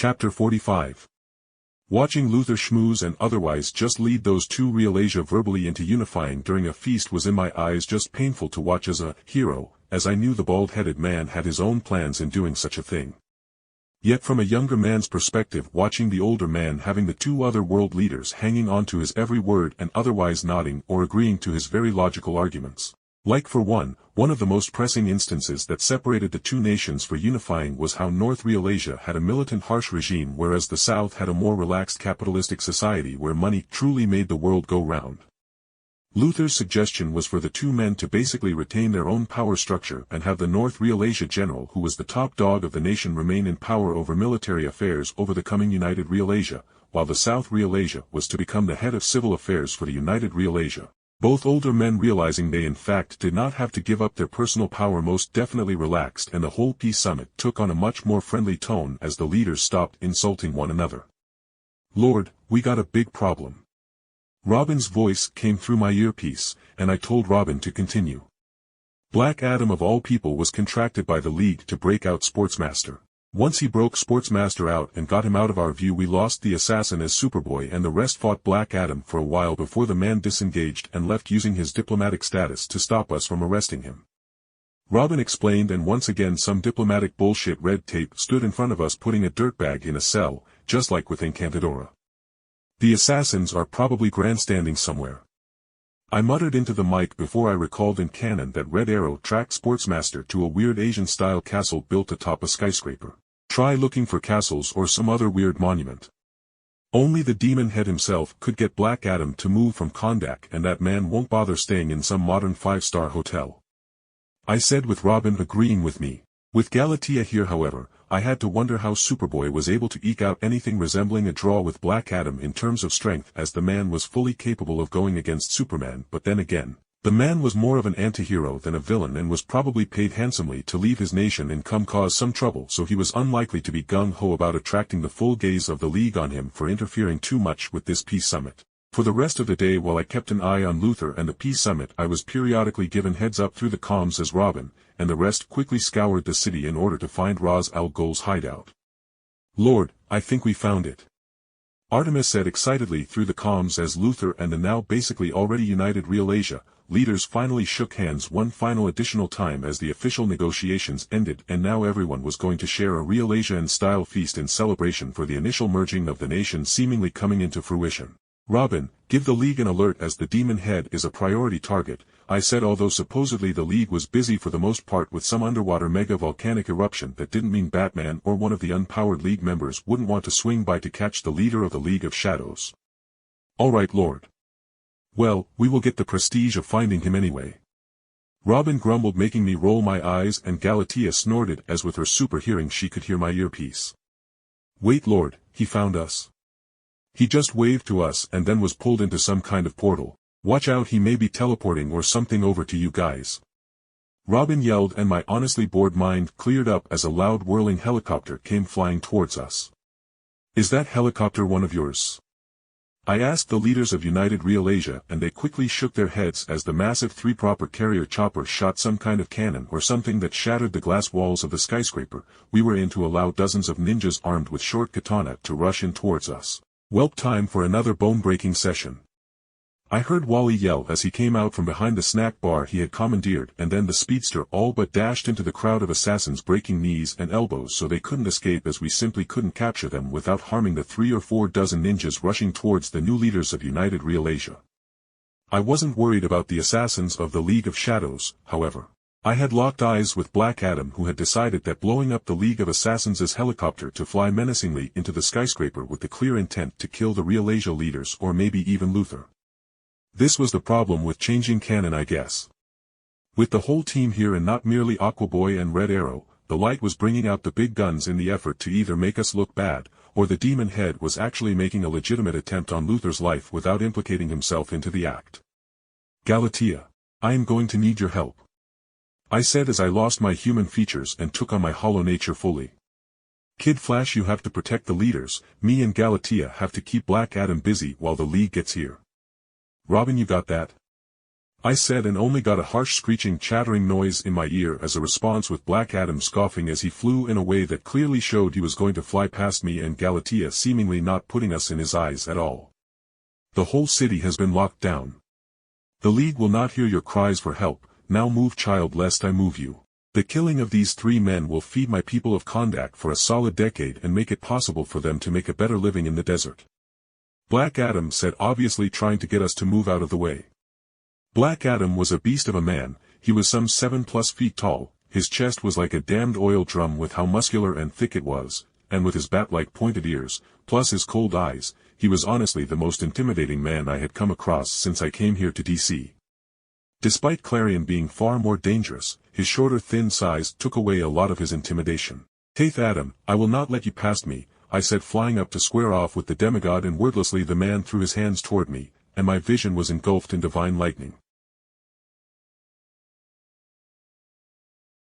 Chapter 45. Watching Luthor schmooze and otherwise just lead those two Rheelasia verbally into unifying during a feast was in my eyes just painful to watch as a hero, as I knew the bald-headed man had his own plans in doing such a thing. Yet from a younger man's perspective, watching the older man having the two other world leaders hanging on to his every word and otherwise nodding or agreeing to his very logical arguments. Like for one of the most pressing instances that separated the two nations for unifying was how North Rheelasia had a militant harsh regime whereas the South had a more relaxed capitalistic society where money truly made the world go round. Luthor's suggestion was for the two men to basically retain their own power structure and have the North Rheelasia general who was the top dog of the nation remain in power over military affairs over the coming United Rheelasia, while the South Rheelasia was to become the head of civil affairs for the United Rheelasia. Both older men realizing they in fact did not have to give up their personal power most definitely relaxed and the whole peace summit took on a much more friendly tone as the leaders stopped insulting one another. "Lord, we got a big problem." Robin's voice came through my earpiece, and I told Robin to continue. Black Adam of all people was contracted by the League to break out Sportsmaster. Once he broke Sportsmaster out and got him out of our view, we lost the assassin as Superboy and the rest fought Black Adam for a while before the man disengaged and left using his diplomatic status to stop us from arresting him. Robin explained, and once again some diplomatic bullshit red tape stood in front of us, putting a dirtbag in a cell, just like with Encantadora. The assassins are probably grandstanding somewhere. I muttered into the mic before I recalled in canon that Red Arrow tracked Sportsmaster to a weird Asian-style castle built atop a skyscraper. Try looking for castles or some other weird monument. Only the demon head himself could get Black Adam to move from Kondak, and that man won't bother staying in some modern 5-star hotel. I said, with Robin agreeing with me. With Galatea here however, I had to wonder how Superboy was able to eke out anything resembling a draw with Black Adam in terms of strength, as the man was fully capable of going against Superman. But then again, the man was more of an anti-hero than a villain and was probably paid handsomely to leave his nation and come cause some trouble, so he was unlikely to be gung-ho about attracting the full gaze of the League on him for interfering too much with this peace summit. For the rest of the day, while I kept an eye on Luthor and the peace summit, I was periodically given heads up through the comms as Robin and the rest quickly scoured the city in order to find Ra's al Ghul's hideout. "Lord, I think we found it," Artemis said excitedly through the comms as Luthor and the now basically already united Rheelasia leaders finally shook hands one final additional time as the official negotiations ended, and now everyone was going to share a Rheelasian-style feast in celebration for the initial merging of the nation seemingly coming into fruition. "Robin, give the League an alert as the demon head is a priority target," I said, although supposedly the League was busy for the most part with some underwater mega-volcanic eruption. That didn't mean Batman or one of the unpowered League members wouldn't want to swing by to catch the leader of the League of Shadows. "All right, Lord. Well, we will get the prestige of finding him anyway." Robin grumbled, making me roll my eyes, and Galatea snorted as with her super hearing she could hear my earpiece. "Wait, Lord, he found us. He just waved to us and then was pulled into some kind of portal. Watch out, he may be teleporting or something over to you guys." Robin yelled, and my honestly bored mind cleared up as a loud whirling helicopter came flying towards us. "Is that helicopter one of yours?" I asked the leaders of United Rheelasia, and they quickly shook their heads as the massive 3-proper carrier chopper shot some kind of cannon or something that shattered the glass walls of the skyscraper we were in to allow dozens of ninjas armed with short katana to rush in towards us. "Welp, time for another bone-breaking session." I heard Wally yell as he came out from behind the snack bar he had commandeered, and then the speedster all but dashed into the crowd of assassins, breaking knees and elbows so they couldn't escape, as we simply couldn't capture them without harming the 3 or 4 dozen ninjas rushing towards the new leaders of United Rheelasia. I wasn't worried about the assassins of the League of Shadows, however. I had locked eyes with Black Adam, who had decided that blowing up the League of Assassins' helicopter to fly menacingly into the skyscraper with the clear intent to kill the Rheelasia leaders or maybe even Luthor. This was the problem with changing canon, I guess. With the whole team here and not merely Aquaboy and Red Arrow, the Light was bringing out the big guns in the effort to either make us look bad, or the demon head was actually making a legitimate attempt on Luthor's life without implicating himself into the act. "Galatea, I am going to need your help," I said as I lost my human features and took on my hollow nature fully. "Kid Flash, you have to protect the leaders, me and Galatea have to keep Black Adam busy while the League gets here. Robin, you got that?" I said, and only got a harsh screeching chattering noise in my ear as a response, with Black Adam scoffing as he flew in a way that clearly showed he was going to fly past me, and Galatea seemingly not putting us in his eyes at all. The whole city has been locked down. The League will not hear your cries for help. Now move, child, lest I move you. The killing of these 3 men will feed my people of Kondak for a solid decade and make it possible for them to make a better living in the desert. Black Adam said, obviously trying to get us to move out of the way. Black Adam was a beast of a man. He was some 7+ feet tall, his chest was like a damned oil drum with how muscular and thick it was, and with his bat-like pointed ears, plus his cold eyes, he was honestly the most intimidating man I had come across since I came here to DC. Despite Clarion being far more dangerous, his shorter thin size took away a lot of his intimidation. "Taith Adam, I will not let you past me," I said, flying up to square off with the demigod, and wordlessly the man threw his hands toward me, and my vision was engulfed in divine lightning.